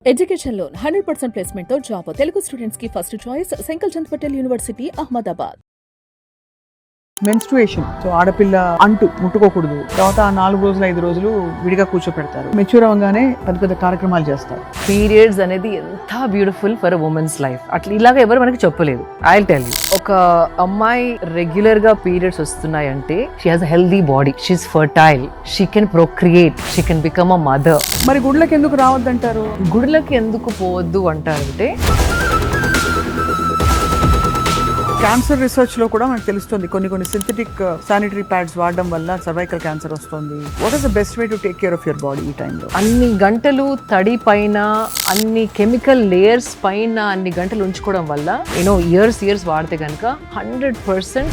Education loan 100% placement తో job Telugu students కి first choice Sankalchand Patel university Ahmedabad. Menstruation, so ఆడపిల్ల అంటూ ముట్టుకోకూడదు. తర్వాత ఆ 4 రోజులు 5 రోజులు విడిగా కూర్చోపెడతారు. మెచ్యూర్ అవ్వగానే పెద్ద పెద్ద కార్యక్రమాలు చేస్తారు. పీరియడ్స్ అనేది ఎంత బ్యూటిఫుల్ ఫర్ ఉమెన్స్ లైఫ్. అట్లా ఇలాగ ఎవరు మనకి చెప్పలేదు. ఐ విల్ టెల్ యూ, ఒక అమ్మాయి రెగ్యులర్ గా పీరియడ్స్ వస్తున్నాయంటే she has a healthy body, she is fertile, she can procreate, she can become a mother. మరి గుడ్లకి ఎందుకు రావద్దంటారు? గుడిలకి ఎందుకు పోవద్దు అంటారంటే క్యాన్సర్ రీసెర్చ్ లో కూడా మనకు తెలుస్తుంది కొన్ని సింథటిక్ శానిటరీ ప్యాడ్స్ వాడడం వల్ల సర్వైకల్ క్యాన్సర్ వస్తుంది. What is the best way to take care of your body ఈ టైంలో? అన్ని గంటలు తడి పైన, అన్ని కెమికల్ లేయర్స్ పైన అన్ని గంటలు ఉంచుకోవడం వల్ల ఇయర్స్ వాడితే కనుక 100%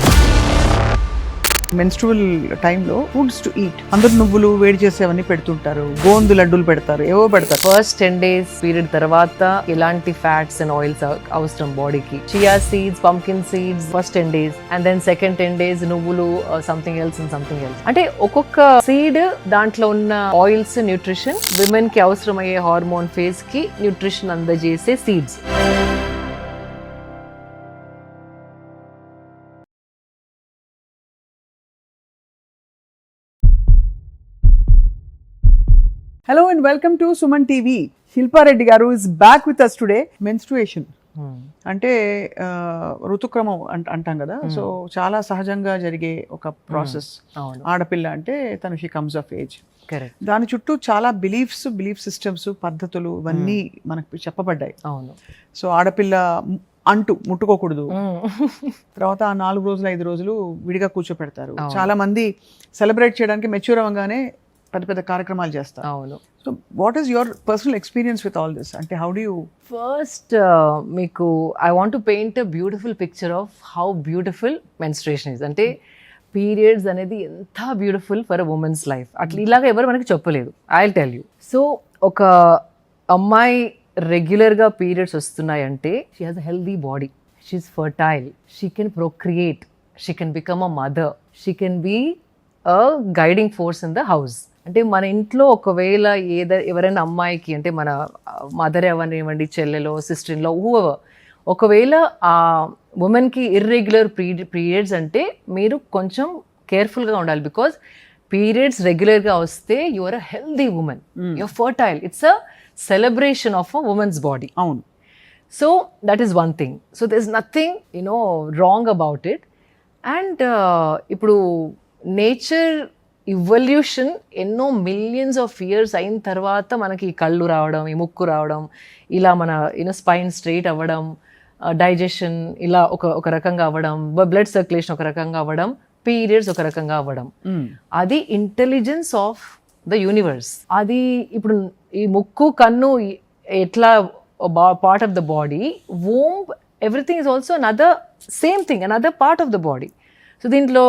మెన్స్ట్రువల్ టైంలో ఫుడ్స్ టు ఈట్, అందరు నువ్వులు వేడి చేసేవన్నీ పెడుతుంటారు, గోందు లడ్డూలు పెడతారు, ఏవో పెడతారు. ఫస్ట్ 10 days పీరియడ్ తర్వాత ఎలాంటి ఫ్యాట్స్ అండ్ ఆయిల్స్ అవసరం బాడీకి. Chia seeds, pumpkin seeds first 10 days, and then second 10 days నువ్వులు, సంథింగ్ ఎల్స్. అంటే ఒక్కొక్క సీడ్ దాంట్లో ఉన్న ఆయిల్స్, న్యూట్రిషన్, విమెన్ కి అవసరమయ్యే హార్మోన్ ఫేజ్ కి న్యూట్రిషన్ అందజేసే seeds. Hello and welcome to Suman TV. Shilpa Reddy గారు is back with us today. Menstruation అంటే ఋతుక్రమం అంటాం కదా, సో చాలా సహజంగా జరిగే ఒక ప్రాసెస్. ఆడపిల్ల అంటే తను షీ కమ్స్ ఆఫ్ ఏజ్. దాని చుట్టూ చాలా బిలీఫ్ సిస్టమ్స్, పద్ధతులు ఇవన్నీ మనకు చెప్పబడ్డాయి. అవును. సో ఆడపిల్ల అంటూ ముట్టుకోకూడదు. తర్వాత ఆ 4 రోజులు 5 రోజులు విడిగా కూర్చోపెడతారు. చాలా మంది సెలబ్రేట్ చేయడానికి మెచ్యూర్ అవ్వగానే పెద్ద పెద్ద కార్యక్రమాలు చేస్తారు. అవును. So what is your personal experience with all this? అంటే హౌ డు యూ ఫస్ట్ మీకు I want to paint a beautiful picture of how beautiful menstruation is. అంటే పీరియడ్స్ అనేది ఎంత beautiful for a women's life. అట్లా ఇలాగ ఎవరు మనకి చెప్పలేదు. I will tell you. So ఒక అమ్మాయి రెగ్యులర్గా పీరియడ్స్ వస్తున్నాయంటే she has a healthy body, she is fertile, she can procreate, she can become a mother, she can be a guiding force in the house. అంటే మన ఇంట్లో ఒకవేళ ఎవరైనా అమ్మాయికి, అంటే మన మదర్ ఎవరినివ్వండి, చెల్లెలో, సిస్టర్ ఇన్ లా, హూఎవర్, ఒకవేళ ఆ ఉమెన్కి ఇర్రెగ్యులర్ పీరియడ్స్ అంటే మీరు కొంచెం కేర్ఫుల్గా ఉండాలి. బికాజ్ పీరియడ్స్ రెగ్యులర్గా వస్తే you are a healthy woman, you are fertile. It's a celebration of a woman's body. అవును. So that is one thing. So there's nothing wrong about it. And ఇప్పుడు nature evolution ఎన్నో millions of years అయిన తర్వాత మనకి ఈ కళ్ళు రావడం, ఈ ముక్కు రావడం, ఇలా మన స్పైన్ స్ట్రైట్ అవ్వడం, డైజెషన్ ఇలా ఒక రకంగా అవ్వడం, బ్లడ్ సర్క్యులేషన్ ఒక రకంగా అవ్వడం, పీరియడ్స్ ఒక రకంగా అవ్వడం, అది ఇంటెలిజెన్స్ ఆఫ్ ద యూనివర్స్. అది ఇప్పుడు ఈ ముక్కు, కన్ను ఎట్లా part of the body, womb, everything is also another same thing, another part of the body. So దీంట్లో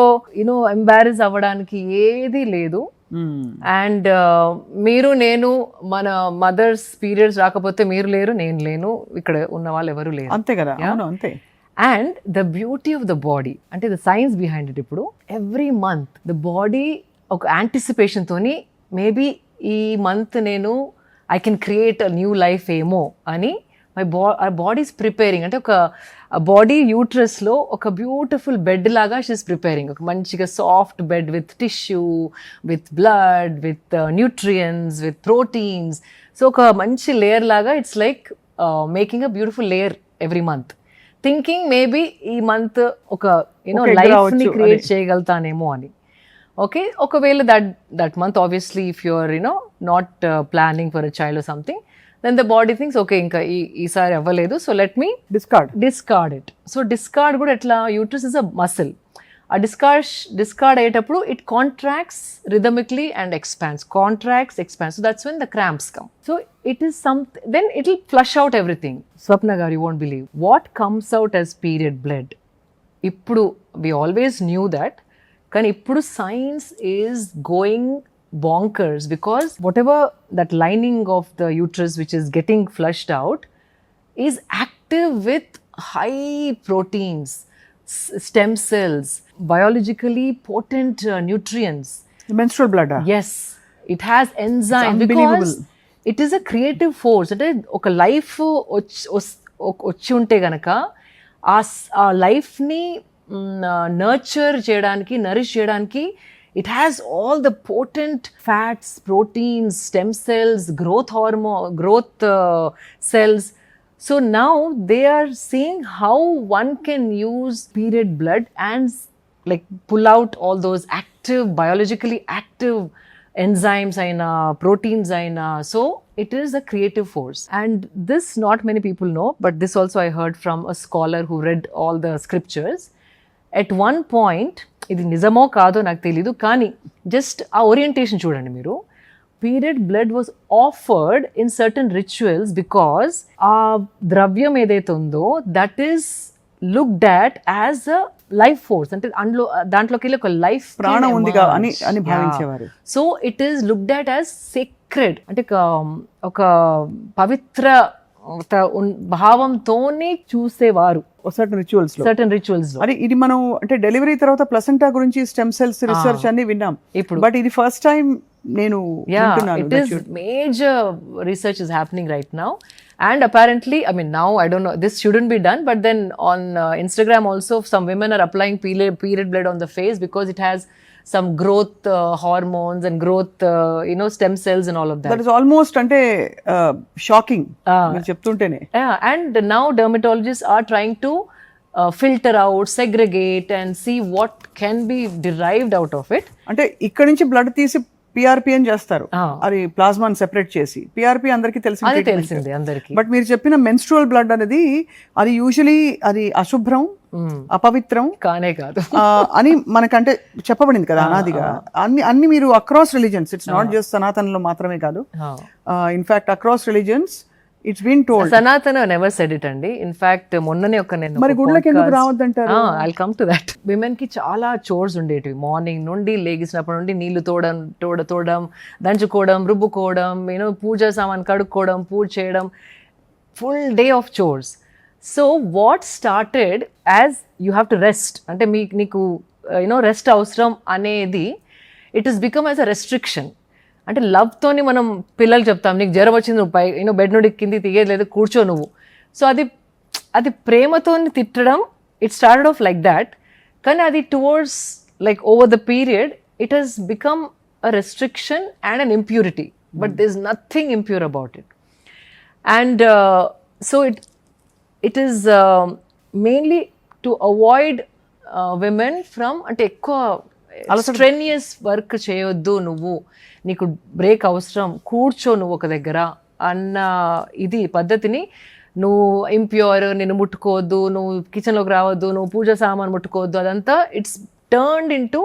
ఎంబారెస్ అవ్వడానికి ఏది లేదు. అండ్ మీరు, నేను, మన మదర్స్ పీరియడ్స్ రాకపోతే మీరు లేరు, నేను లేను, ఇక్కడ ఉన్న వాళ్ళు ఎవరు లేరు. అంతే కదా. అంతే. And the beauty of the body, అంటే ద సైన్స్ బిహైండ్ ఇట్, ఇప్పుడు ఎవ్రీ మంత్ ద బాడీ ఒక యాంటిసిపేషన్ తోని, మేబీ ఈ మంత్ నేను I can create a new life ఏమో అని our body is preparing. అంటే ఒక బాడీ యూట్రస్లో ఒక బ్యూటిఫుల్ బెడ్ లాగా షీఈస్ ప్రిపేరింగ్. ఒక మంచిగా soft bed with tissue, with blood, with nutrients, with proteins. So ఒక మంచి లేయర్ లాగా it's like making a beautiful layer every month, thinking maybe ఈ మంత్ ఒక లైఫ్ని క్రియేట్ చేయగలుగుతానేమో అని. ఓకే, ఒకవేళ that month obviously if you're not planning for a child or something, then the body thinks okay ఇంకా ఈసారి అవ్వలేదు, so let me discard it. So discard కూడా ఎట్లా, యూట్రస్ ఇస్ అ మసిల్. ఆ డిస్కార్డ్ అయ్యేటప్పుడు it contracts rhythmically and expands, so that's when the cramps come. So it is something, then it will flush out everything. Swapna garu, you won't believe what comes out as period blood. ఇప్పుడు we always knew that, కానీ ఇప్పుడు science is going bonkers because whatever that lining of the uterus which is getting flushed out is active with high proteins, stem cells, biologically potent nutrients. The menstrual blood. Yes, it has enzymes because it is a creative force. అంటే ఒక life వచ్చి ఉంటే గనక ఆ లైఫ్ని nurture చేయడానికి, Nourish చేయడానికి it has all the potent fats, proteins, stem cells, growth cells. So now they are seeing how one can use period blood and like pull out all those active, biologically active enzymes and proteins and so it is a creative force. And this not many people know, but this also I heard from a scholar who read all the scriptures. At one point, ఇది నిజమో కాదో నాకు తెలీదు, కానీ just ఆ orientation చూడండి మీరు. Period blood was offered in certain rituals because ఆ ద్రవ్యం ఏదైతే ఉందో that is looked at as a life force. అంటే దాంట్లోకి వెళ్ళి ఒక లైఫ్ ప్రాణం ఉంది అని భావించేవారు. So it is looked at as sacred, అంటే ఒక పవిత్ర భావంతోనే చూసేవారు సర్టన్ రిచువల్స్ లో. ఇది మనం అంటే డెలివరీ తర్వాత ప్లసెంటా గురించి స్టెమ్ సెల్స్ రీసెర్చ్ అన్ని విన్నాం ఇప్పుడు, బట్ ఇది ఫస్ట్ టైం నేను major research is happening right now. And apparently, I mean, now I don't know, this shouldn't be done, but then on Instagram also some women are applying period blood on the face because it has some growth hormones and growth stem cells and all of that. That is almost ante shocking meer cheptuntene. Yeah, and now dermatologists are trying to filter out, segregate and see what can be derived out of it. Ante ikkadi nunchi blood తీసి PRP అని చేస్తారు, అది ప్లాస్మాని separate చేసి. PRP అందరికీ తెలిసిందే అందరికి. But మీరు చెప్పిన మెన్స్ట్రువల్ బ్లడ్ అనేది అది యూజువలీ అది అశుభ్రం, అపవిత్రం కానే కాదు అని మనకంటే చెప్పబడింది కదా అనాదిగా. అన్ని మీరు across religions, it's not just సనాతనలో మాత్రమే కాదు, in fact across religions it's been told. Sanatana never said it అండి. ఇన్ఫాక్ట్ మొన్ననే నేను మరి గుళ్ళకి ఎందుకు రావద్దంటారు? I'll come to that. Women కి చాలా చోర్స్ ఉండేటివి. మార్నింగ్ నుండి లేగిసినప్పటి నుండి నీళ్లు తోడడం, దంచుకోవడం, రుబ్బుకోవడం, పూజ సామాన్ కడుక్కోవడం, పూజ చేయడం, full day of chores. So what started as you have to rest, అంటే నీకు రెస్ట్ అవసరం అనేది it is become as a restriction. అంటే లవ్తోని మనం పిల్లలు చెప్తాం, నీకు జ్వరం వచ్చింది, నువ్వు బెడ్ నుండి కింది తీయలేదు, కూర్చో నువ్వు. సో అది ప్రేమతో తిట్టడం, it started off like that. కానీ అది towards like over the period it has become a restriction and an impurity, but there is nothing impure about it. And so it is mainly to avoid women from, అంటే ఎక్కువ strenuous work చేయొద్దు, నువ్వు నీకు break అవసరం, కూర్చో నువ్వు ఒక దగ్గర అన్న ఇది పద్ధతిని, నువ్వు ఇంప్యూర్, నేను ముట్టుకోవద్దు, నువ్వు కిచెన్లోకి రావద్దు, నువ్వు పూజ సామాన్ ముట్టుకోవద్దు, అదంతా it's turned in to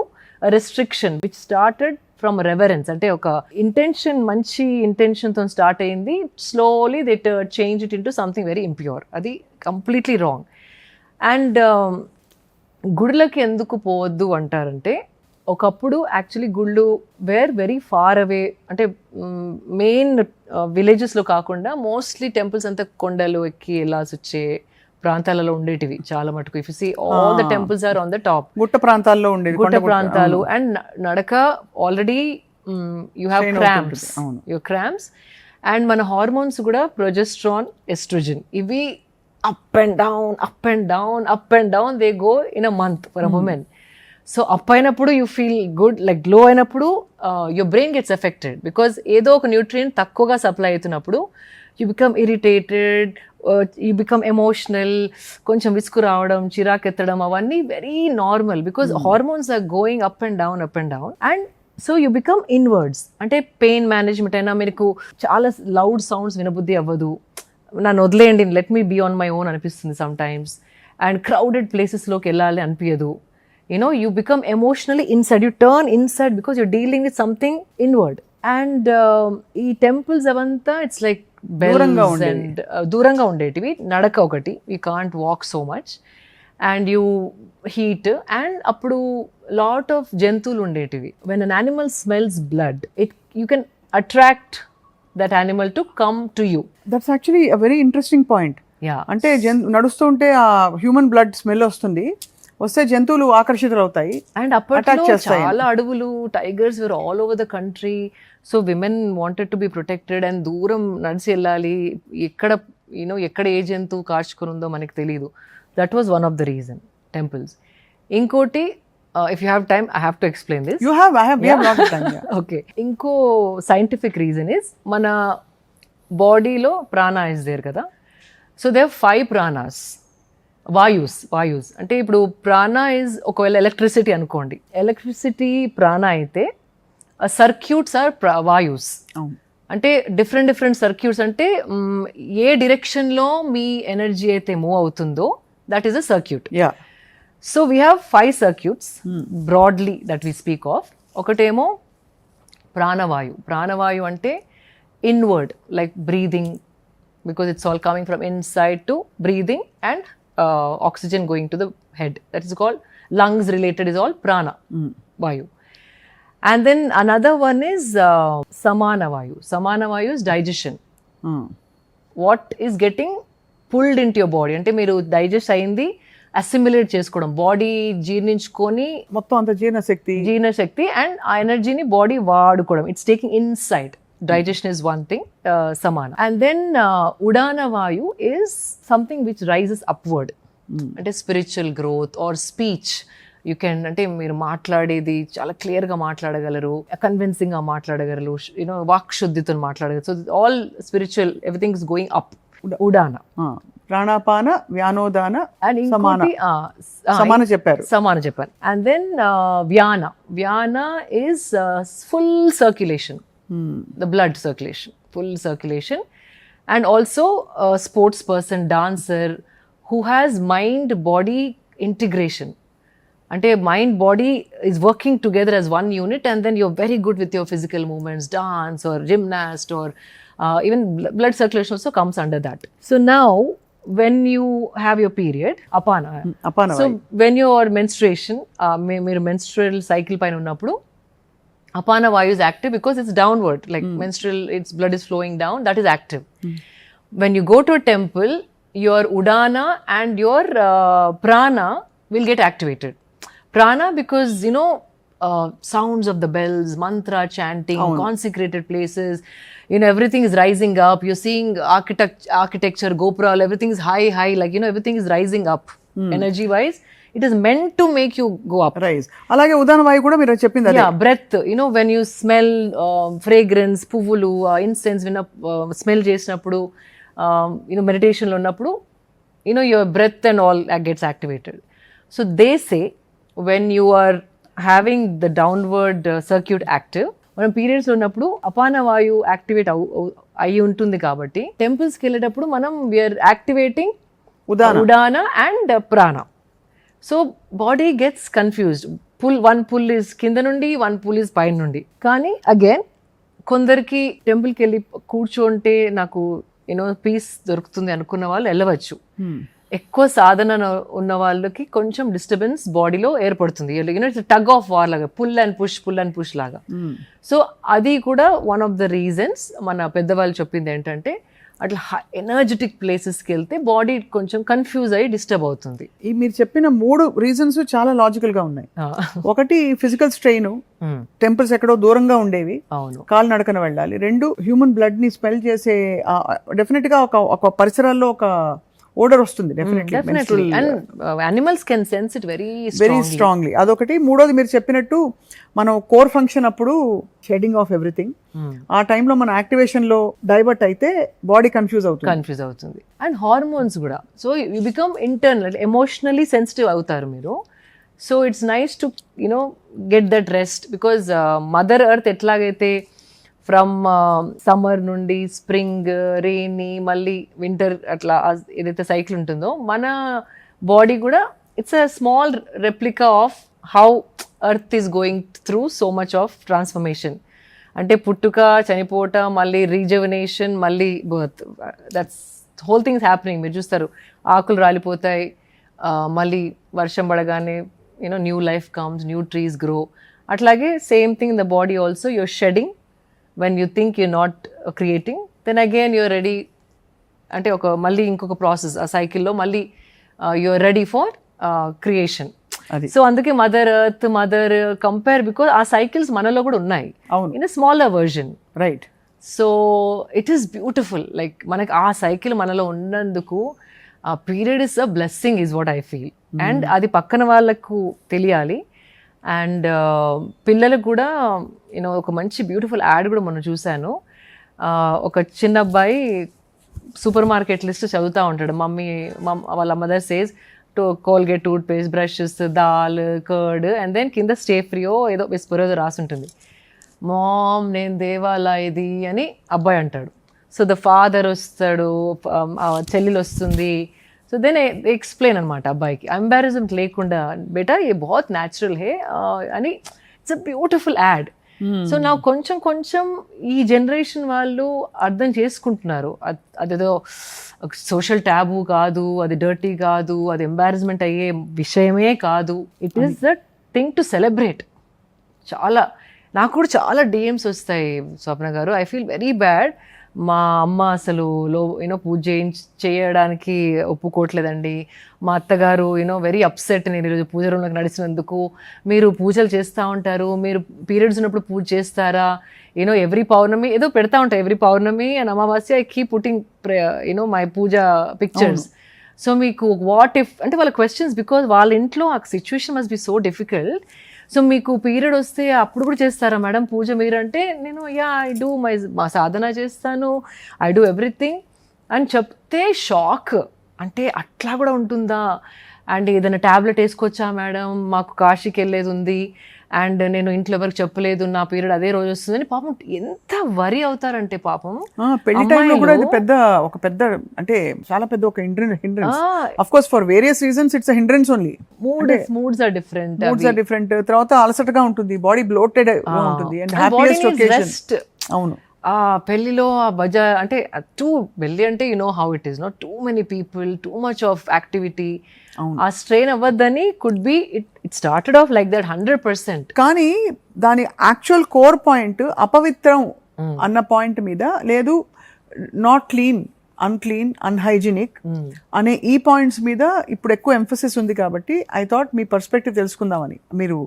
restriction which started from reverence. అంటే ఒక ఇంటెన్షన్, మంచి ఇంటెన్షన్తో స్టార్ట్ అయింది, slowly they change it in to something very impure. అది కంప్లీట్లీ రాంగ్. అండ్ గుడులకి ఎందుకు పోవద్దు అంటారంటే, ఒకప్పుడు యాక్చువల్లీ గుళ్ళు వేర్ వెరీ ఫార్ అవే, అంటే మెయిన్ విలేజెస్లో కాకుండా మోస్ట్లీ టెంపుల్స్ అంతా కొండలు ఎక్కి వెళ్ళాల్సి వచ్చే ప్రాంతాలలో ఉండేటివి చాలా మటుకు. If you see all the temples are on the top, గుట్ట ప్రాంతాల్లో ఉండేది, గుట్ట ప్రాంతాలు. అండ్ నడక already you have cramps and మన హార్మోన్స్ కూడా ప్రొజెస్ట్రాన్, ఎస్ట్రోజన్, ఇవి up and down they go in a month for a woman. So up అయినప్పుడు you feel good, like low అయినప్పుడు your brain gets affected because ఏదో ఒక nutrient తక్కువగా supply అవుతున్నప్పుడు you become irritated, you become emotional, కొంచెం విసుగు రావడం, చిరాకెత్తడం, అవన్నీ very normal because hormones are going up and down and so you become inwards. అంటే పెయిన్ మేనేజ్మెంట్ అయినా మీకు చాలా లౌడ్ సౌండ్స్ వినబుద్ధి అవ్వదు, నన్ను వదిలేయండి, let me be on my own అనిపిస్తుంది సమ్ టైమ్స్. అండ్ క్రౌడెడ్ ప్లేసెస్లోకి వెళ్ళాలి అనిపించదు. You become emotionally inside, you turn inside because you're dealing with something inward. And ee temples avanta it's like bells and duranga undetivi, nadaka okati, you can't walk so much and you heat, and appudu lot of jantulu undetivi. When an animal smells blood, you can attract that animal to come to you. That's actually a very interesting point. Yeah, ante naduస్తుంటే ఆ human blood smell వస్తే జంతువులు ఆకర్షితులు అవుతాయి. And అప్పట్లో చాలా అడవులు, tigers were all over the country. So women wanted to be protected and దూరం నడిచి వెళ్ళాలి, ఎక్కడ ఏ జంతువు కార్చుకుని ఉందో మనకి తెలియదు. That was one of the reason temples. ఇంకోటి, if you have time I have to explain this. we have lot of time, yeah. Okay, ఇంకో సైంటిఫిక్ రీజన్ ఇస్ మన బాడీలో ప్రాణ ఇస్ దేర్ కదా. సో దే 5 ప్రాణాస్, వాయుస్ అంటే ఇప్పుడు ప్రాణ ఇస్ ఒకవేళ ఎలక్ట్రిసిటీ అనుకోండి, ఎలక్ట్రిసిటీ ప్రాణ అయితే సర్క్యూట్స్ ఆర్ వాయుస్. అంటే డిఫరెంట్ సర్క్యూట్స్ అంటే ఏ డిరెక్షన్లో మీ ఎనర్జీ అయితే మూవ్ అవుతుందో that is a circuit. So we have 5 circuits broadly that we speak of. ఒకటేమో ప్రాణవాయు అంటే inward, like breathing, because it's all coming from inside to breathing and oxygen going to the head. That is called lungs related is all prana vayu. And then another one is samana vayu is digestion. What is getting pulled into your body అంటే మీరు digest అయింది assimilate చేసుకోవడం, body జీర్ణించుకొని మొత్తం అంత జీర్ణశక్తి and ఆ ఎనర్జీని body వాడుకోవడం, it's taking inside. Digestion is one thing, samana. And then udana vayu is something which rises upward. అంటే spiritual growth or speech. You can, అంటే మీరు మాట్లాడేది చాలా క్లియర్గా మాట్లాడగలరు, కన్విన్సింగ్గా మాట్లాడగలరు, వాక్ శుద్ధితో మాట్లాడగలరు. So all spiritual, everything is going up. ఉడాన, ప్రాణాపాన వ్యానోదాన అండ్ సమాన చెప్పారు. అండ్ దెన్ వ్యాన is full circulation, the blood circulation, full circulation. And also a sports person, dancer who has mind body integration. Ante mind body is working together as one unit, and then you're very good with your physical movements, dance or gymnast or even blood circulation also comes under that. So now when you have your period, apana so when your menstruation meer menstrual cycle paina unnappudu apana vayu is active because it's downward, like menstrual, its blood is flowing down, that is active. When you go to a temple, your udana and your prana will get activated. Prana because sounds of the bells, mantra chanting, consecrated places, everything is rising up. You're seeing architecture, gopura, everything is high, like everything is rising up energy wise. It is meant to make you go up. Rise. అలాగే ఉదాహరణ వాయు కూడా మీరు చెప్పింది అదే. Breath, when you smell fragrance, పువ్వులు, incense smell చేసినప్పుడు, మెడిటేషన్లో ఉన్నప్పుడు, your breath and all gets activated. So they say when you are having the downward circuit active, మనం పీరియడ్స్లో ఉన్నప్పుడు అపాన వాయు యాక్టివేట్ అయి ఉంటుంది కాబట్టి టెంపుల్స్కి వెళ్ళేటప్పుడు మనం we are activating udana and prana. So body gets confused. One pull is కింద నుండి, వన్ పుల్ ఇస్ పైన నుండి. కానీ అగైన్ కొందరికి టెంపుల్కి వెళ్ళి కూర్చోంటే నాకు పీస్ దొరుకుతుంది అనుకున్న వాళ్ళు వెళ్ళవచ్చు. ఎక్కువ సాధన ఉన్న వాళ్ళకి కొంచెం డిస్టర్బెన్స్ బాడీలో ఏర్పడుతుంది. టగ్ ఆఫ్ వార్ లాగా, పుల్ అండ్ పుష్ లాగా. సో అది కూడా వన్ ఆఫ్ ద రీజన్స్. మన పెద్దవాళ్ళు చెప్పింది ఏంటంటే అట్లా ఎనర్జెటిక్ ప్లేసెస్కి వెళ్తే బాడీ కొంచెం కన్ఫ్యూజ్ అయ్యి డిస్టర్బ్ అవుతుంది. ఈ మీరు చెప్పిన 3 రీజన్స్ చాలా లాజికల్ గా ఉన్నాయి. ఒకటి ఫిజికల్ స్ట్రెయిన్, టెంపుల్స్ ఎక్కడో దూరంగా ఉండేవి, కాలు నడకన వెళ్ళాలి. 2 హ్యూమన్ బ్లడ్ ని స్మెల్ చేసే, డెఫినెట్ గా ఒక పరిసరాల్లో ఒక ఓడర్ వస్తుంది. Definitely and animals can sense it very strongly. అదొకటి. మూడోది మీరు చెప్పినట్టు మనం కోర్ ఫంక్షన్ అప్పుడు షెడింగ్ ఆఫ్ ఎవ్రీథింగ్, ఆ టైంలో మన యాక్టివేషన్ లో డైవర్ట్ అయితే బాడీ కన్ఫ్యూజ్ అవుతుంది. అండ్ హార్మోన్స్ కూడా. So you become internal emotionally sensitive అవుతారు మీరు. So it's nice to get that rest, because mother earth ఎట్లాగైతే ఫ్రమ్ సమ్మర్ నుండి స్ప్రింగ్, రెయినీ, మళ్ళీ వింటర్, అట్లా ఏదైతే సైకిల్ ఉంటుందో మన బాడీ కూడా it's a small replica of how earth is going through so much of transformation. అంటే పుట్టుక, చనిపోవట, మళ్ళీ రీజవనేషన్, మళ్ళీ birth, that's whole things happening. మీరు చూస్తారు ఆకులు రాలిపోతాయి, మళ్ళీ వర్షం పడగానే new life comes, new trees grow. అట్లాగే same thing in the body also. Your shedding when you think you're not creating, then again you're ready. అంటే మళ్ళీ ఇంకొక ప్రాసెస్, ఆ సైకిల్లో మళ్ళీ you're ready for creation. అది. సో అందుకే mother earth mother compare because ఆ సైకిల్స్ మనలో కూడా ఉన్నాయి అవును, in a smaller version. Right. So it is beautiful, like మనకి ఆ సైకిల్ మనలో ఉన్నందుకు ఆ period is a blessing is what I feel. And అది పక్కన వాళ్ళకు తెలియాలి. అండ్ పిల్లలకు కూడా యూనో ఒక మంచి బ్యూటిఫుల్ యాడ్ కూడా మొన్న చూశాను. ఒక చిన్న అబ్బాయి సూపర్ మార్కెట్ లిస్ట్ చదువుతూ ఉంటాడు. వాళ్ళ mother says Colgate toothpaste, brushes, dal, curd and then కింద స్టే ఫ్రీయో ఏదో విస్పరో రాసి ఉంటుంది. మామ్ నేను దేవాలా ఇది అని అబ్బాయి అంటాడు. సో ద ఫాదర్ వస్తాడు, చెల్లెలు వస్తుంది. సో దెన్ ఎక్స్ప్లెయిన్ అనమాట అబ్బాయికి, ఎంబారస్మెంట్ లేకుండా బేటా ఏ బహుత్ న్యాచురల్ హే అని. It's a beautiful add. So నా కొంచెం కొంచెం ఈ జనరేషన్ వాళ్ళు అర్థం చేసుకుంటున్నారు. అదేదో సోషల్ ట్యాబు కాదు, అది డర్టీ కాదు, అది ఎంబారస్మెంట్ అయ్యే విషయమే కాదు. It is the thing to celebrate. చాలా నాకు కూడా చాలా డిఎమ్స్ వస్తాయి స్వప్న గారు. I feel very bad. మా అమ్మ అసలు పూజ చేయడానికి ఒప్పుకోవట్లేదండి. మా అత్తగారు వెరీ అప్సెట్ నేను ఈరోజు పూజ రూమ్లోకి నడిచినందుకు. మీరు పూజలు చేస్తూ ఉంటారు, మీరు పీరియడ్స్ ఉన్నప్పుడు పూజ చేస్తారా? ఎవ్రీ పౌర్ణమి ఏదో పెడతా ఉంటాయి, ఎవ్రీ పౌర్ణమి అండ్ అమావాస్య I keep putting my puja pictures. So మీకు వాట్ ఇఫ్ అంటే వాళ్ళ క్వశ్చన్స్, బికాజ్ వాళ్ళ ఇంట్లో ఆ situation must be so difficult. So మీకు పీరియడ్ వస్తే అప్పుడు కూడా చేస్తారా మేడం పూజ మీరు అంటే, నేను ఐ డూ మా సాధన చేస్తాను, ఐ డూ ఎవ్రీథింగ్ అని చెప్తే షాక్. అంటే అట్లా కూడా ఉంటుందా? అండ్ ఏదైనా ట్యాబ్లెట్ వేసుకోవచ్చా మేడం, మాకు కాశీకి వెళ్ళేది ఉంది అండ్ నేను ఇంట్లో ఎవరికి చెప్పలేదు, నా పీరియడ్ అదే రోజు వస్తుందని పాపం ఎంత వరి అవుతారంటే పాపం. పెళ్లి టైంలో కూడా ఇది ఒక పెద్ద అంటే చాలా పెద్ద ఒక hindrance. Of course for various reasons it's hindrance only. Moods are different. తర్వాత అలసటగా ఉంటుంది, బాడీ బ్లోటెడ్ ఉంటుంది అండ్ హ్యాపీయెస్ట్ ఒకేషన్. అవును, ఆ పెళ్లిలో ఆ బజా అంటే పెళ్లి అంటే how it is, not too many people, too much of activity. ఆ స్ట్రెయిన్ అవ్వద్దని could be it started off like that 100%. కానీ దాని యాక్చువల్ కోర్ పాయింట్ అపవిత్రం అన్న పాయింట్ మీద లేదు, నాట్ క్లీన్, అన్క్లీన్, అన్హైజీనిక్ అనే ఈ పాయింట్స్ మీద ఇప్పుడు ఎక్కువ ఎంఫసిస్ ఉంది. కాబట్టి ఐ థాట్ మీ పర్స్పెక్టివ్ తెలుసుకుందామని మీరు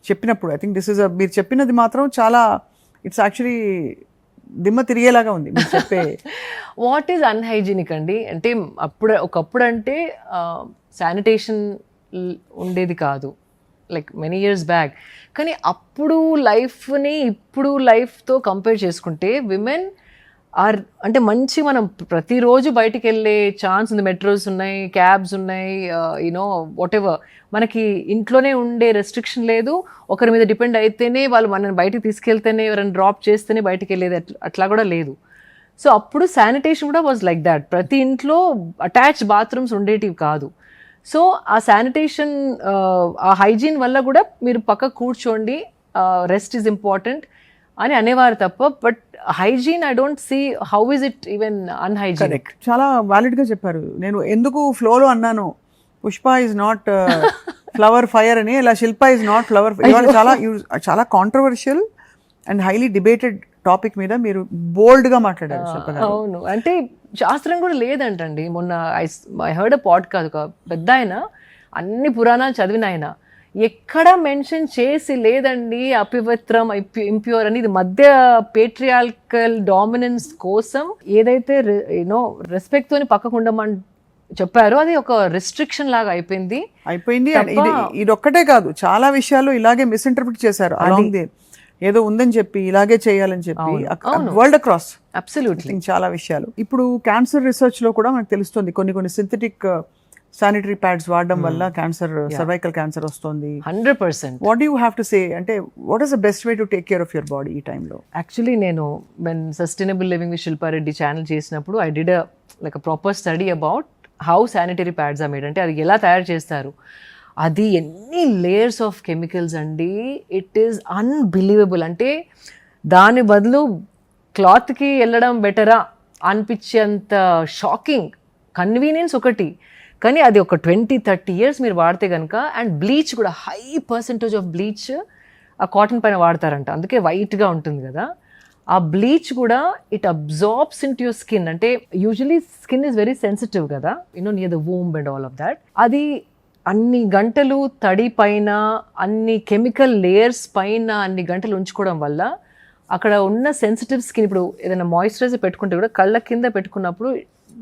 చెప్పినప్పుడు. ఐ థింక్ దిస్ ఇస్ మీరు చెప్పినది మాత్రం చాలా ఇట్స్ యాక్చువల్లీ దిమ్మ తిరిగేలాగా ఉంది మీరు చెప్పే. వాట్ ఈజ్ అన్హైజీనిక్ అండి అంటే ఒకప్పుడు అంటే శానిటేషన్ ఉండేది కాదు, లైక్ మెనీ ఇయర్స్ బ్యాక్. కానీ అప్పుడు లైఫ్ని ఇప్పుడు లైఫ్తో కంపేర్ చేసుకుంటే విమెన్ ఆర్ అంటే మంచి మనం ప్రతిరోజు బయటికి వెళ్ళే ఛాన్స్ ఉంది. మెట్రోస్ ఉన్నాయి, క్యాబ్స్ ఉన్నాయి, వాట్ ఎవర్. మనకి ఇంట్లోనే ఉండే రెస్ట్రిక్షన్ లేదు. ఒకరి మీద డిపెండ్ అయితేనే వాళ్ళు మనల్ని బయటికి తీసుకెళ్తేనే, ఎవరైనా డ్రాప్ చేస్తేనే బయటికి వెళ్ళేది, అట్లా కూడా లేదు. సో అప్పుడు శానిటేషన్ కూడా వాజ్ లైక్ దాట్. ప్రతి ఇంట్లో అటాచ్డ్ బాత్రూమ్స్ ఉండేటివి కాదు. సో ఆ శానిటేషన్ ఆ హైజీన్ వల్ల కూడా మీరు పక్క కూర్చోండి, రెస్ట్ ఈజ్ ఇంపార్టెంట్ అని అనేవారు తప్ప. But hygiene I don't see how is it even unhygienic. చాలా వ్యాలిడ్ గా చెప్పారు. నేను ఎందుకు ఫ్లోలో అన్నాను Pushpa is not flower fire అని, ఇలా శిల్ప ఇస్ నాట్ ఫ్లవర్. చాలా controversial and highly debated topic మీద మీరు బోల్డ్ గా మాట్లాడారు. అవును, అంటే శాస్త్రం కూడా లేదంటండి. మొన్న ఐ హర్డ్ అ పాడ్కాస్ట్, ఒక పెద్ద ఆయన అన్ని పురాణాలు చదివిన ఆయన ఎక్కడ మెన్షన్ చేసి లేదండి అపవిత్రం, ఇంప్యూర్ అని. ఇది మధ్య పేట్రియార్కల్ డామినెన్స్ కోసం ఏదైతే రెస్పెక్ట్ తోని పక్కకు ఉండమని చెప్పారో అది ఒక రెస్ట్రిక్షన్ లాగా అయిపోయింది. ఇది ఒక్కటే కాదు, చాలా విషయాలు ఇలాగే మిస్ఇంటర్ప్రిట్ చేశారు. అలాంగ్ ది ఏదో ఉందని చెప్పి ఇలాగే చేయాలని చెప్పి వరల్డ్ అక్రాస్ అబ్సల్యూట్లీ చాలా విషయాలు. ఇప్పుడు క్యాన్సర్ రీసెర్చ్ లో కూడా మనకు తెలుస్తుంది కొన్ని సింథటిక్ శానిటరీ ప్యాడ్స్ వాడడం వల్ల క్యాన్సర్, సర్వైకల్ క్యాన్సర్ వస్తుంది 100%. What you have to say, అంటే what is the best way to take care of your body ఈ టైంలో? యాక్చువల్లీ నేను sustainable living with Shilpa Reddy channel చేసినప్పుడు I did like proper study about how sanitary pads are made. అంటే అది ఎలా తయారు చేస్తారు, అది ఎన్ని లేయర్స్ ఆఫ్ కెమికల్స్ అండి, ఇట్ ఈస్ అన్బిలీవబుల్. అంటే దాని బదులు క్లాత్కి వెళ్ళడం బెటరా అనిపించేంత షాకింగ్. కన్వీనియన్స్ ఒకటి, కానీ అది ఒక 20-30 years మీరు వాడితే కనుక. అండ్ బ్లీచ్ కూడా హై పర్సెంటేజ్ ఆఫ్ బ్లీచ్ ఆ కాటన్ పైన వాడతారంట, అందుకే వైట్గా ఉంటుంది కదా. ఆ బ్లీచ్ కూడా it absorbs in to your skin. అంటే usually skin is very sensitive కదా, near the womb and all of that. అది అన్ని గంటలు తడి పైన, అన్ని కెమికల్ లేయర్స్ పైన అన్ని గంటలు ఉంచుకోవడం వల్ల అక్కడ ఉన్న సెన్సిటివ్ స్కిన్, ఇప్పుడు ఏదైనా మాయిశ్చరైజర్ పెట్టుకుంటే కూడా కళ్ళ కింద పెట్టుకున్నప్పుడు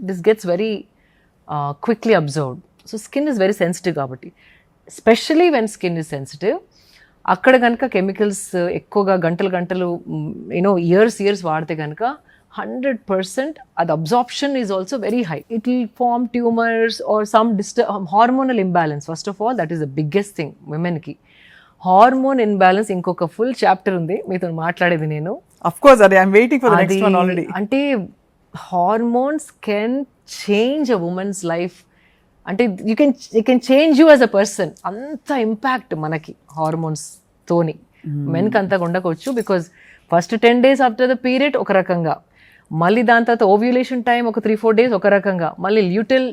this gets very quickly observed. So skin is very sensitive కాబట్టి, specially when skin is sensitive, అక్కడ కనుక కెమికల్స్ ఎక్కువగా గంటలు ఇయర్స్ వాడితే కనుక 100% అది absorption is also very high. It will form tumours or some hormonal imbalance. First of all that is the biggest thing విమెన్కి. Hormone imbalance ఇంకొక ఫుల్ చాప్టర్ ఉంది మీతో మాట్లాడేది నేను. అఫ్ కోర్స్ అది I'm waiting for the next one already. అంటే hormones can change a women's life. అంటే you can change you as a person. అంత ఇంపాక్ట్ మనకి హార్మోన్స్ తోని. మెన్కి అంతగా ఉండకపోవచ్చు, because first 10 days after the period ఒక రకంగా, మళ్ళీ దాని తర్వాత ఓవ్యులేషన్ టైం ఒక 3-4 days ఒక రకంగా, మళ్ళీ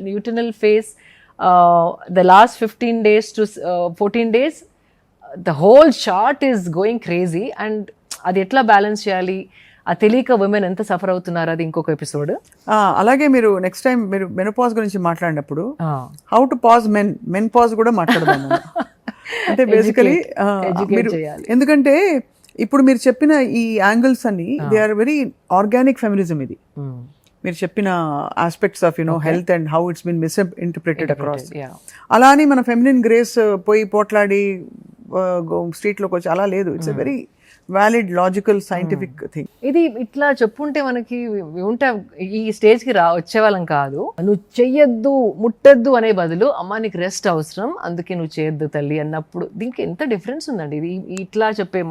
luteal phase the last 15 days to 14 days the whole chart is going crazy. And అది ఎట్లా బ్యాలెన్స్ చేయాలి, ఆ తెలియక ఉమెన్ ఎంత సఫర్ అవుతున్నారు, అది ఇంకొక ఎపిసోడ్. అలాగే మీరు నెక్స్ట్ టైం మీరు మెనోపాజ్ గురించి మాట్లాడినప్పుడు how to pause men pause కూడా మాట్లాడదాం. అంటే బేసికలీ ఎందుకంటే ఇప్పుడు మీరు చెప్పిన ఈ యాంగిల్స్ అన్ని they are very organic feminism. ఇది మీరు చెప్పిన aspects of health and how it's been misinterpreted across. అలా అని మన ఫెమినిన్ గ్రేస్ పోయి పోట్లాడి స్ట్రీట్లోకి వచ్చి అలా లేదు. It's a very valid logical scientific thing. ఇది ఇట్లా చెప్పుంటే మనకి ఉంటే ఈ స్టేజ్కి వచ్చేవాళ్ళం కాదు. నువ్వు చెయ్యొద్దు ముట్టద్దు అనే బదులు అమ్మ నీకు రెస్ట్ అవసరం అందుకే నువ్వు చేయొద్దు తల్లి అన్నప్పుడు దీనికి ఎంత డిఫరెన్స్ ఉందండి. ఇది ఇట్లా చెప్పే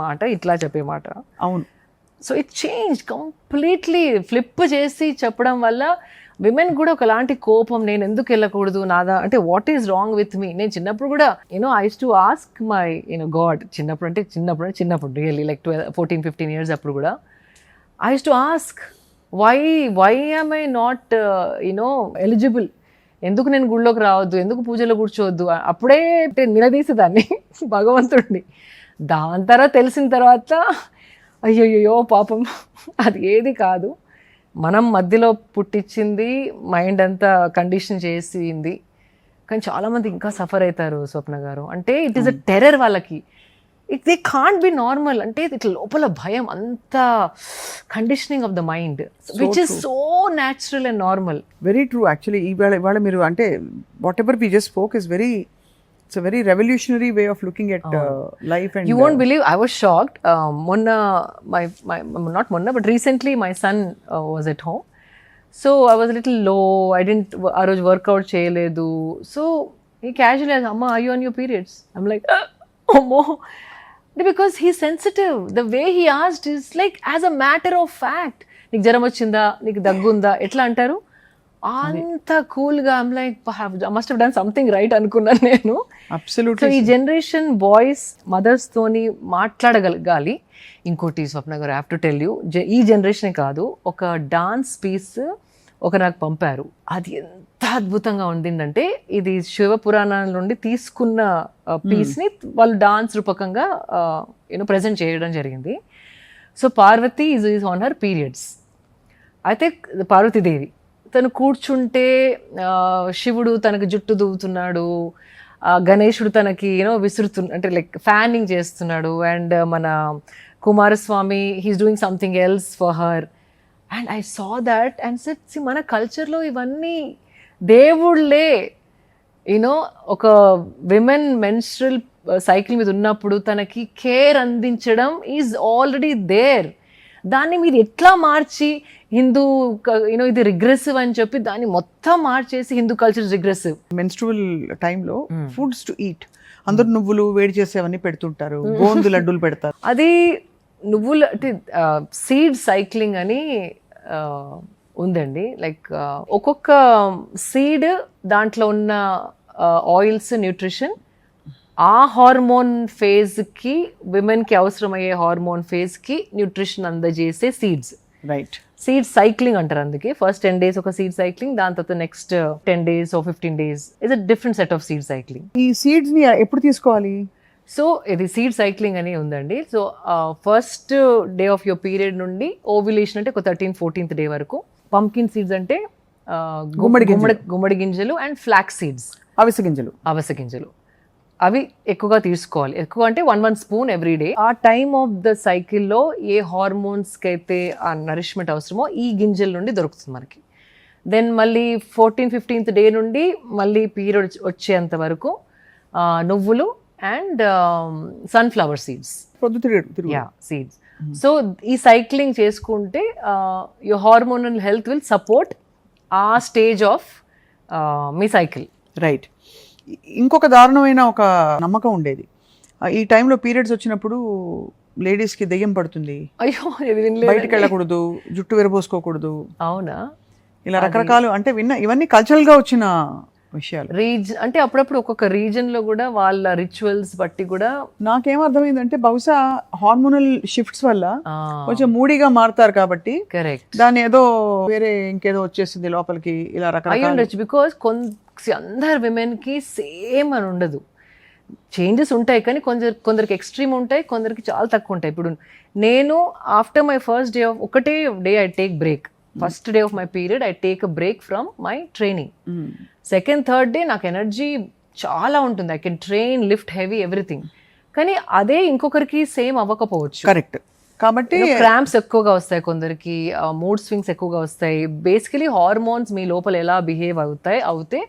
మాట. అవును. So it change completely flip చేసి చెప్పడం వల్ల విమెన్ కూడా ఒకలాంటి కోపం, నేను ఎందుకు వెళ్ళకూడదు, నాదా అంటే what is wrong with me. నేను చిన్నప్పుడు కూడా I used to ask my god, చిన్నప్పుడు రియల్లీ లైక్ 12-14-15 years అప్పుడు కూడా I used to ask why am I not eligible, ఎందుకు నేను గుళ్ళోకి రావద్దు, ఎందుకు పూజలో కూర్చోవద్దు. అప్పుడే నిలదీసేదాన్ని భగవంతుడిని. దాని తర్వాత తెలిసిన తర్వాత అయ్యయ్యో పాపం అది ఏది కాదు, మనం మధ్యలో పుట్టించింది, మైండ్ అంతా కండిషన్ చేసింది. కానీ చాలామంది ఇంకా సఫర్ అవుతారు స్వప్న గారు. అంటే ఇట్ ఈస్ అ టెర్రర్ వాళ్ళకి. They can't be normal. అంటే ఇట్లా లోపల భయం, అంత conditioning of the mind which is so natural and normal. Very true. Actually ఇవాళ మీరు అంటే whatever we just spoke is very, it's a very revolutionary way of looking at life. And you won't believe, I was shocked. Not monna, but recently my son was at home, so I was a little low. I didn't aa roj workout cheyaledu, so he casually asked, amma, are you on your periods? I'm like oh no, because he's sensitive. The way he asked is like as a matter of fact, నీకు జ్వరం వచ్చిందా, నీకు దగ్గుందా ఎట్లా అంటారు అంత కూల్గా. I'm like must have done something right అనుకున్నాను నేను. అబ్సల్యూట్లీ. సో ఈ జనరేషన్ బాయ్స్ మదర్స్ తోని మాట్లాడగలగాలి. ఇంకోటి స్వప్న గారు, I have to tell you, ఈ జనరేషన్ కాదు, ఒక డాన్స్ పీస్ నాకు పంపారు. అది ఎంత అద్భుతంగా ఉండిందంటే, ఇది శివపురాణాల నుండి తీసుకున్న పీస్ని వాళ్ళు డాన్స్ రూపకంగా ప్రజెంట్ చేయడం జరిగింది. So Parvati is on her periods. అయితే పార్వతీదేవి తను కూర్చుంటే శివుడు తనకు జుట్టు దువ్వుతున్నాడు, గణేశుడు తనకి అంటే లైక్ ఫ్యానింగ్ చేస్తున్నాడు, అండ్ మన Kumaraswamy he's doing something else for her. And I saw that and set, మన కల్చర్లో ఇవన్నీ దేవుళ్ళే. ఒక విమెన్ మెన్స్ట్రల్ సైకిల్ మీద ఉన్నప్పుడు తనకి కేర్ అందించడం ఈజ్ ఆల్రెడీ దేర్. దాన్ని మీరు ఎట్లా మార్చి హిందూ ఇది రిగ్రెసివ్ అని చెప్పి దాన్ని మొత్తం మార్చేసి హిందూ కల్చర్ రిగ్రెసివ్. మెన్స్ట్రువల్ టైంలో ఫుడ్స్ టు ఈట్, అందరు నువ్వులు వేడి చేసేవన్నీ పెడుతుంటారు, గోందు లడ్డూలు పెడతారు. అది నువ్వులు అంటే సీడ్ సైక్లింగ్ అని ఉందండి. లైక్ ఒక్కొక్క సీడ్ దాంట్లో ఉన్న ఆయిల్స్, న్యూట్రిషన్ ఆ హార్మోన్ ఫేజ్కి, విమెన్కి అవసరమయ్యే హార్మోన్ ఫేజ్కి న్యూట్రిషన్ అందజేసే సీడ్స్. రైట్. సీడ్ సైక్లింగ్ అంటారు. అందుకే ఫస్ట్ 10 days ఒక సీడ్ సైక్లింగ్, దాని తర్వాత next 10 days or 15 days is a different set of seed cycling. ఈ సీడ్స్ ని ఎప్పుడు తీసుకోవాలి? సో ఇది సీడ్ సైక్లింగ్ అని ఉందండి. So first day of your period నుండి ఓవ్యులేషన్ అంటే ఒక 13th-14th day వరకు. పంకిన్ సీడ్స్ అంటే గుమ్మడి గింజలు అండ్ ఫ్లాక్స్ సీడ్స్, అవిసె గింజలు అవి ఎక్కువగా తీసుకోవాలి. ఎక్కువ అంటే 1 స్పూన్ ఎవ్రీ డే. ఆ టైమ్ ఆఫ్ ద సైకిల్లో ఏ హార్మోన్స్కి అయితే ఆ నరిష్మెంట్ అవసరమో ఈ గింజల నుండి దొరుకుతుంది మనకి. దెన్ మళ్ళీ 14th-15th డే నుండి మళ్ళీ పీరియడ్ వచ్చేంత వరకు నువ్వులు and sunflower seeds, seeds. So ఈ సైక్లింగ్ చేసుకుంటే your hormonal health will support a stage of మీ సైకిల్. రైట్. ఇంకొక దారుణమైన ఒక నమ్మకం ఉండేది, ఈ టైంలో పీరియడ్స్ వచ్చినప్పుడు లేడీస్కి దెయ్యం పడుతుంది, అయ్యో బయటికి వెళ్ళకూడదు, జుట్టు విరబోసుకోకూడదు. అవునా? ఇలా రకరకాలు అంటే ఇవన్నీ కల్చరల్గా వచ్చిన విషయాలు. అంటే అప్పుడప్పుడు ఒక్కొక్క రీజన్ లో కూడా వాళ్ళ రిచువల్స్ బట్టి కూడా. నాకేం అర్థమైందంటే బహుశా హార్మోనల్ షిఫ్ట్స్ వల్ల కొంచెం మూడీగా మారుతారు కాబట్టి కరెక్ట్, దాన్ని ఏదో వేరే ఇంకేదో వచ్చేసింది లోపలికి, ఇలా రకరకాల. బికాస్ అందరు విమెన్ కి సేమ్ అని ఉండదు, చేంజెస్ ఉంటాయి కానీ కొందరికి ఎక్స్ట్రీమ్ ఉంటాయి, కొందరికి చాలా తక్కువ ఉంటాయి. ఇప్పుడు నేను after my first day of ఒకటే day I take break. First day of my period I take a break from my training. Second third day నాకు ఎనర్జీ చాలా ఉంటుంది, I can train, lift heavy, everything. కానీ అదే ఇంకొకరికి same అవ్వకపోవచ్చు. Correct. కాబట్టి cramps ఎక్కువగా వస్తాయి, కొందరికి మూడ్ స్వింగ్స్ ఎక్కువగా వస్తాయి. బేసికలీ హార్మోన్స్ మీ లోపల ఎలా బిహేవ్ అవుతే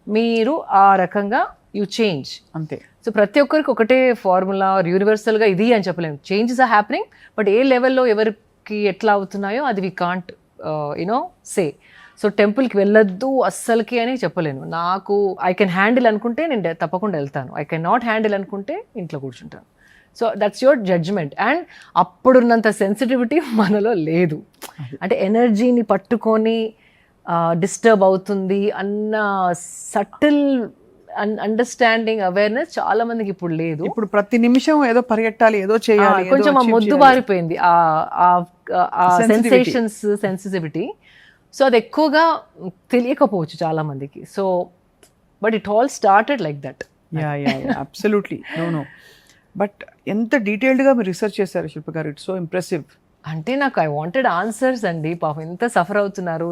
మీరు ఆ రకంగా యూ చేంజ్ అంతే. సో ప్రతి ఒక్కరికి ఒకటే ఫార్ములా యూనివర్సల్గా ఇది అని చెప్పలేము. చేంజెస్ ఆర్ హ్యాపెనింగ్, బట్ ఏ లెవెల్లో ఎవరికి ఎట్లా అవుతున్నాయో అది వి కాంట్ సే. సో టెంపుల్కి వెళ్ళొద్దు అస్సలకి అని చెప్పలేను. నాకు ఐ కెన్ హ్యాండిల్ అనుకుంటే నేను తప్పకుండా వెళ్తాను, ఐ కెన్ నాట్ హ్యాండిల్ అనుకుంటే ఇంట్లో కూర్చుంటాను. So that's your judgement. And అప్పుడున్నంత సెన్సిటివిటీ మనలో లేదు. అంటే ఎనర్జీని పట్టుకొని డిస్టర్బ్ అవుతుంది అన్న సటిల్ అండర్స్టాండింగ్, అవేర్నెస్ చాలా మందికి ఇప్పుడు లేదు. ఇప్పుడు ప్రతి నిమిషం ఏదో పరిగెట్టాలి, ఏదో చేయాలి, కొంచెం మొద్దు బారిపోయింది ఆ సెన్సేషన్స్, సెన్సిటివిటీ. సో అది ఎక్కువగా తెలియకపోవచ్చు చాలా మందికి. So but it all started like that. Absolutely. No but ఎంత డీటెయిల్డ్గా మీరు రీసెర్చ్ చేశారు శిల్ప గారు, ఇట్స్ సో ఇంప్రెసివ్. అంటే నాకు ఐ వాంటెడ్ ఆన్సర్స్ అండి. పాపం ఎంత సఫర్ అవుతున్నారు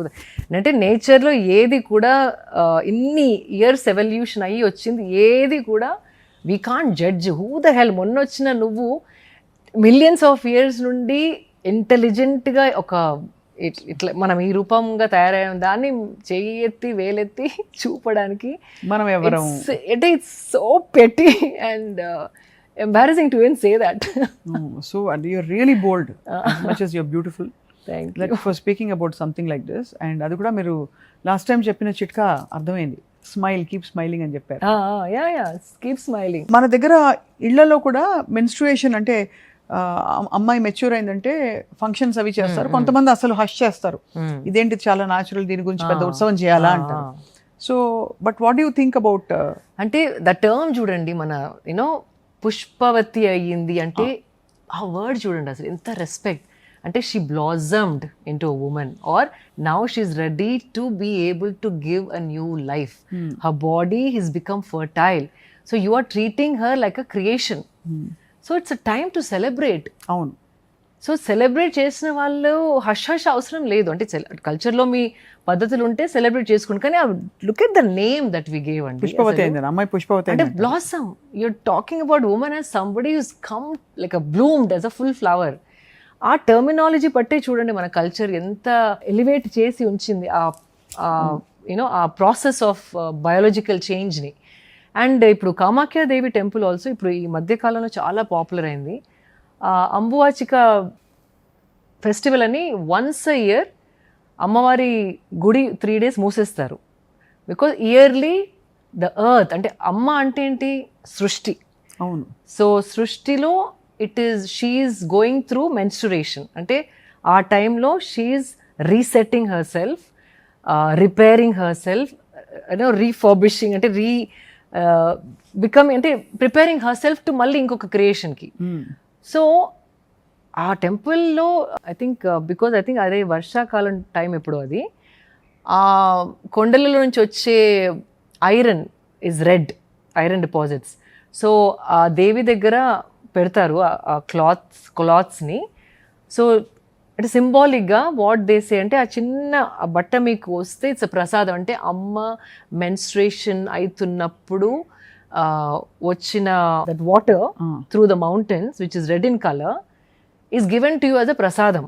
అంటే నేచర్లో ఏది కూడా ఇన్ని ఇయర్స్ ఎవల్యూషన్ అయ్యి వచ్చింది, ఏది కూడా we can't judge. Who the hell, మొన్న వచ్చిన నువ్వు మిలియన్స్ ఆఫ్ ఇయర్స్ నుండి ఇంటెలిజెంట్గా ఒక ఇట్లా మనం ఈ రూపంగా తయారయ్యాం, దాన్ని చెయ్యి ఎత్తి వేలెత్తి చూపడానికి మనం ఎవరం అంటే ఇట్స్ సో పెట్టి and embarrassing to even say that. So and you're really bold as much as you're beautiful. Thank you. Like for speaking about something like this. And అది కూడా మీరు లాస్ట్ టైం చెప్పిన చిట్కా అర్థమైంది, స్మైల్, కీప్ స్మైలింగ్ అని చెప్పారు. Keep smiling. మన దగ్గర ఇళ్లలో కూడా మెన్స్ట్రుయేషన్ అంటే అమ్మాయి మెచ్యూర్ అయిందంటే ఫంక్షన్స్ అవి చేస్తారు, కొంతమంది అసలు హష్ చేస్తారు, ఇదేంటి చాలా న్యాచురల్, దీని గురించి పెద్ద ఉత్సవం చేయాలా అంటారు. So but what you think about అంటే ద టర్మ్ చూడండి, మన యూనో పుష్పవతి అయ్యింది అంటే ఆ వర్డ్ చూడండి అసలు ఎంత రెస్పెక్ట్. అంటే she blossomed in to a women or now she is ready to be able to give a new life. Her body his become fertile. So you are treating her like a creation. So it's a time to celebrate. అవును. So celebrate చేసిన వాళ్ళు hush అవసరం లేదు. అంటే కల్చర్లో మీ పద్ధతులు ఉంటే celebrate చేసుకోండి, కానీ look at the name that we gave అండి. పుష్పవతి అయింది అమ్మాయి, పుష్పవతి అంటే blossom. You're talking about women as somebody who's come like a bloomed as a full flower. ఆ టర్మినాలజీ పట్టే చూడండి మన కల్చర్ ఎంత ఎలివేట్ చేసి ఉంచింది యూనో ఆ ప్రాసెస్ ఆఫ్ బయాలజికల్ చేంజ్ని. అండ్ ఇప్పుడు కామాఖ్యాదేవి టెంపుల్ ఆల్సో ఇప్పుడు ఈ మధ్యకాలంలో చాలా పాపులర్ అయింది. అంబువాచిక ఫెస్టివల్ అని వన్స్ అ ఇయర్ అమ్మవారి గుడి 3 days మూసేస్తారు. బికాజ్ ఇయర్లీ ద ఎర్త్, అంటే అమ్మ అంటే ఏంటి, సృష్టి. అవును. సో సృష్టిలో షీఈస్ గోయింగ్ త్రూ మెన్స్ట్రురేషన్. అంటే ఆ టైంలో she's resetting her self, repairing her self, refurbishing అంటే బికమ్ అంటే ప్రిపేరింగ్ హర్ సెల్ఫ్ టు మళ్ళీ ఇంకొక క్రియేషన్కి. సో ఆ టెంపుల్లో ఐ థింక్ అదే వర్షాకాలం టైం ఎప్పుడు అది ఆ కొండలలో నుంచి వచ్చే iron is red, iron deposits. So ఆ దేవి దగ్గర పెడతారు ఆ క్లాత్స్ని. సో అంటే సింబాలిక్గా వాట్ దేసే అంటే ఆ చిన్న ఆ బట్ట మీకు వస్తే ఇట్స్ ప్రసాదం. అంటే అమ్మ మెన్స్ట్రేషన్ అవుతున్నప్పుడు వచ్చిన that water through the mountains which is red in colour is given to you as అ ప్రసాదం.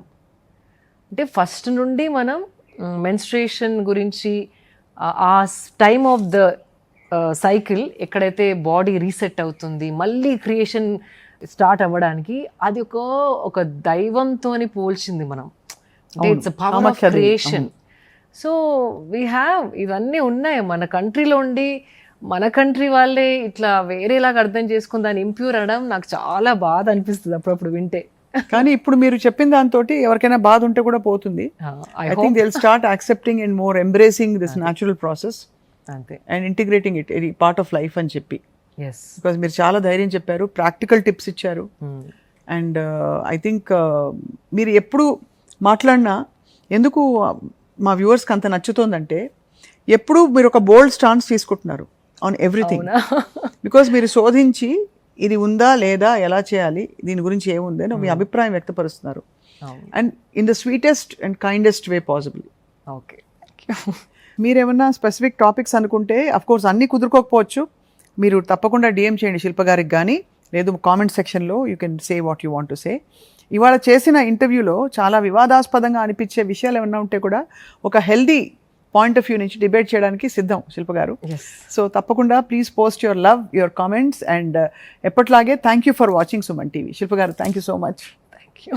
అంటే ఫస్ట్ నుండి మనం మెన్స్ట్రేషన్ గురించి ఆ టైమ్ ఆఫ్ ద సైకిల్ ఎక్కడైతే బాడీ రీసెట్ అవుతుంది మళ్ళీ క్రియేషన్ స్టార్ట్ అవ్వడానికి అది ఒక దైవంతోని పోల్చింది మనం. అంటే its power of creation. So we have ఇవన్నీ ఉన్నాయి మన కంట్రీలో ఉండి మన కంట్రీ వాళ్ళే ఇట్లా వేరేలాగా అర్థం చేసుకుని దాన్ని ఇంప్యూర్ అనడం నాకు చాలా బాధ అనిపిస్తుంది అప్పుడప్పుడు వింటే. కానీ ఇప్పుడు మీరు చెప్పిన దాంతో ఎవరికైనా బాధ ఉంటే కూడా పోతుంది. I think they will start accepting and more embracing this natural process అంతే అండ్ ఇంటిగ్రేటింగ్ ఇట్ ఇది పార్ట్ ఆఫ్ లైఫ్ అని చెప్పి. ఎస్ బికాజ్ మీరు చాలా ధైర్యం చెప్పారు, ప్రాక్టికల్ టిప్స్ ఇచ్చారు. అండ్ ఐ థింక్ మీరు ఎప్పుడు మాట్లాడినా ఎందుకు మా వ్యూవర్స్కి అంత నచ్చుతోందంటే ఎప్పుడు మీరు ఒక బోల్డ్ స్టాన్స్ తీసుకుంటున్నారు ఆన్ ఎవ్రీథింగ్. బికాజ్ మీరు శోధించి ఇది ఉందా లేదా ఎలా చేయాలి దీని గురించి ఏముంది అని మీ అభిప్రాయం వ్యక్తపరుస్తున్నారు. And in the sweetest and kindest way possible. Okay, మీరేమన్నా స్పెసిఫిక్ టాపిక్స్ అనుకుంటే అఫ్కోర్స్ అన్నీ కుదురుకోకపోవచ్చు, మీరు తప్పకుండా డిఎం చేయండి శిల్ప గారికి కానీ, లేదు కామెంట్ సెక్షన్లో you can say what you want to say. ఇవాళ చేసిన ఇంటర్వ్యూలో చాలా వివాదాస్పదంగా అనిపించే విషయాలు ఏమన్నా ఉంటే కూడా ఒక హెల్దీ పాయింట్ ఆఫ్ వ్యూ నుంచి డిబేట్ చేయడానికి సిద్ధం శిల్ప గారు. సో తప్పకుండా please post your love, your comments. And ఎప్పట్లాగే thank you for watching Suman TV. Shilpa గారు thank you so much. Thank you.